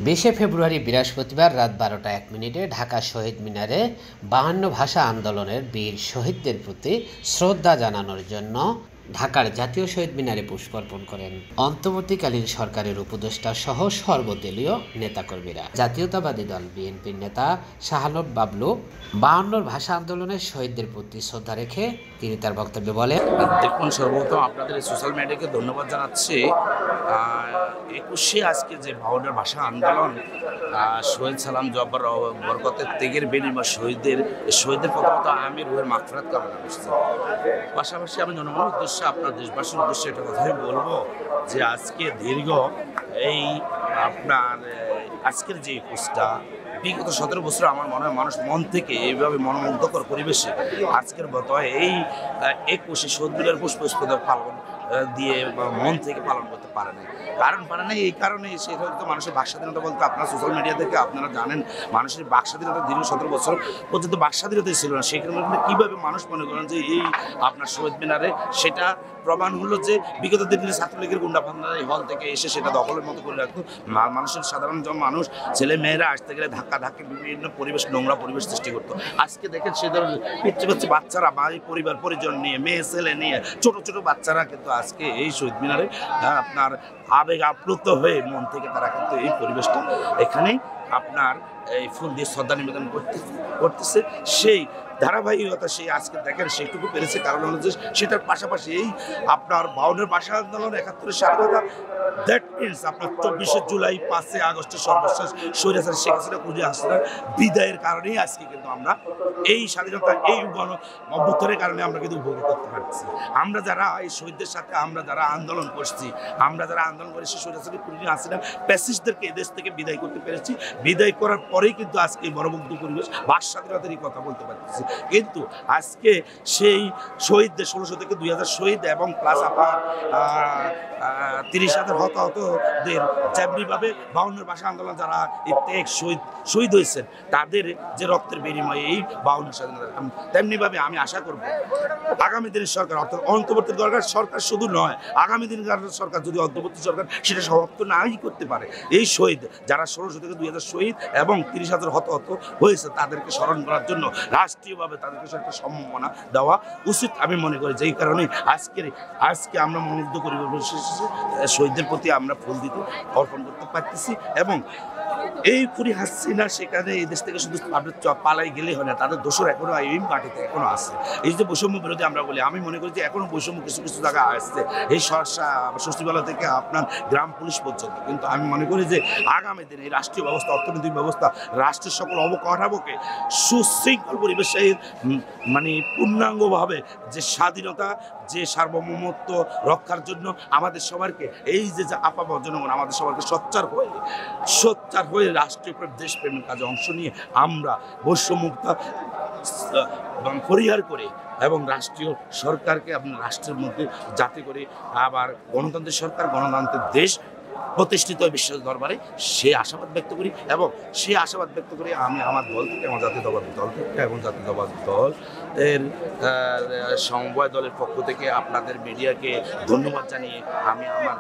20শে ফেব্রুয়ারি বৃহস্পতিবার রাত 12টা 1 মিনিটে ঢাকা শহীদ মিনারে 52 ভাষা আন্দোলনের বীর শহীদদের প্রতি শ্রদ্ধা জানানোর জন্য ঢাকার জাতীয় শহীদ মিনারে পুষ্পার্পণ করেন অন্তর্বর্তীকালীন সরকারের উপদেষ্টা সহ সর্বদলীয় নেতাকর্মীরা। জাতীয়তাবাদী দল বিএনপির নেতা শাহ আলম বাবলু 52 ভাষা আন্দোলনের শহীদদের প্রতি শ্রদ্ধা রেখে তিনি তার বক্তব্যে বলেন, দেখুন, সর্বপ্রথম আপনাদের সোশ্যাল মিডিয়াকে ধন্যবাদ জানাচ্ছি। 21শে আজকে যে 52 ভাষা আন্দোলন, শহীদ সালাম জব্বার বরকতের ত্যাগের বিনিময় শহীদদের প্রথমত আমি রুহের মাগফিরাত কামনা করছি। পাশাপাশি আমি জনগণের উদ্দেশ্যে, আপনার দেশবাসীর উদ্দেশ্যে একটা কথাই বলবো যে আজকে দীর্ঘ এই আপনার আজকের যে একুশটা বিগত 17 বছর আমার মনে হয় মানুষ মন থেকে এইভাবে মনোমুগ্ধকর পরিবেশে আজকের মতো এই 21শে শহীদ মিনার পুষ্পস্তবক পালন দিয়ে মন থেকে পালন করতে পারে না। কারণ পারে না এই কারণে, সেটা হয়তো মানুষের বাক স্বাধীনতা বলতে আপনার সোশ্যাল মিডিয়া থেকে আপনারা জানেন মানুষের বাক স্বাধীনতা দীর্ঘ 17 বছর পর্যন্ত বাক স্বাধীনতাই ছিল না। সেই কারণে কীভাবে মানুষ মনে করেন যে এই আপনার শহীদ মিনারে সেটা প্রমাণ হলো যে বিগত দিনে ছাত্রলীগের গুন্ডাফান্ডারা এই হল থেকে এসে সেটা দখলের মতো করে রাখতো। মানুষের সাধারণ মানুষ ছেলে মেয়েরা আসতে গেলে ধাক্কা বিভিন্ন পরিবেশ, নোংরা পরিবেশ সৃষ্টি করতো। আজকে দেখেন সে ধরনের পিচ্ছি বাচ্চারা বা এই পরিবার পরিজন নিয়ে, মেয়ে ছেলে নিয়ে, ছোট ছোট বাচ্চারা কিন্তু আজকে এই শহীদ মিনারে আপনার আবেগ আপ্লুত হয়ে মন থেকে তারা কিন্তু এই পরিবেশটা এখানে আপনার এই ফুল দিয়ে শ্রদ্ধা নিবেদন করতেছে। সেই ধারাবাহিকতা সেই আজকে দেখেন সেইটুকু পেরেছে, কারণ হলো যে সেটার পাশাপাশি এই আপনার 52 ভাষা আন্দোলন, 71 স্বাধীনতা, দ্যাট মিনস আপনার 24শে জুলাই, 5 আগস্টের সর্বশেষ স্বৈরাচার শেখ হাসিনা খুঁজে হাসিনার বিদায়ের কারণেই আজকে কিন্তু আমরা এই স্বাধীনতা, এই গণ অভ্যুত্থানের কারণে আমরা কিন্তু উপভোগ করতে পারছি। আমরা যারা এই শহীদদের সাথে আমরা যারা আন্দোলন করছি, আমরা যারা আন্দোলন করেছি স্বৈরাচারী খুঁজে হাসিনা প্যাসিস্টদেরকে এদেশ থেকে বিদায় করতে পেরেছি। বিদায় করার পরেই কিন্তু আজকে এই মনোমুগ্ধ পরিবেশ বাক স্বাধীনতারই কথা বলতে পারতেছি। কিন্তু আজকে সেই শহীদদের 1600 থেকে 2000 শহীদ এবং প্লাস আপনার 30,000 হতাহতদের যেমনিভাবে 52 ভাষা আন্দোলন যারা এই ত্যাগ শহীদ হয়েছেন তাদের যে রক্তের বিনিময়ে এই 52 স্বাধীনতা, তেমনিভাবে আমি আশা করব আগামী দিনের সরকার, অর্থাৎ অন্তর্বর্তী সরকার শুধু নয়, আগামী দিনের সরকার যদি অন্তর্বর্তী সরকার সেটা সমাপ্ত নাই করতে পারে, এই শহীদ যারা 1600 থেকে 2000 শহীদ এবং 30,000 হতাহত হয়েছে তাদেরকে স্মরণ করার জন্য রাষ্ট্রীয়ভাবে তাদেরকে একটা সম্মাননা দেওয়া উচিত আমি মনে করি। যেই কারণে আজকে আমরা মনোমুগ্ধ পরিবেশ শহীদদের প্রতি আমরা ফুল দিতে অর্পণ করতে পারতেছি। এবং এই খুনি হাসিনা সেখানে এই দেশ থেকে শুধু পালাই গেলে হয় না, তাদের দোষর এখনো এই মাটিতে এখনো আছে। এই যে বৈষম্য বিরোধী আমরা বলি, আমি মনে করি যে এখনো বৈষম্য কিছু কিছু জায়গায় আসছে, এই ষষ্ঠীবেলা থেকে আপনার গ্রাম পুলিশ পর্যন্ত। কিন্তু আমি মনে করি যে আগামী দিনে এই রাষ্ট্রীয় ব্যবস্থা, অর্থনৈতিক ব্যবস্থা, রাষ্ট্রের সকল অবকাঠামোকে সুশৃঙ্খল পরিবেশে মানে পূর্ণাঙ্গভাবে যে স্বাধীনতা, যে সার্বভৌমত্ব রক্ষার জন্য আমাদের সবাইকে এই যে আপামর জনগণ আমাদের সবাইকে সোচ্চার হয়ে রাষ্ট্রীয় দেশপ্রেমের কাজে অংশ নিয়ে আমরা বৈষম্যমুক্ত পরিহার করে এবং রাষ্ট্রীয় সরকারকে আপনার রাষ্ট্রের মধ্যে যাতে করে আবার গণতন্ত্রের সরকার, গণতন্ত্রের দেশ প্রতিষ্ঠিত বিশ্ব দরবারে সে আশাবাদ ব্যক্ত করি। এবং সেই আশাবাদ ব্যক্ত করে আমি আমার দল থেকে, আমার জাতীয়তাবাদী দল থেকে এবং জাতীয়তাবাদী দল এর সমবায় দলের পক্ষ থেকে আপনাদের মিডিয়াকে ধন্যবাদ জানিয়ে আমি আমার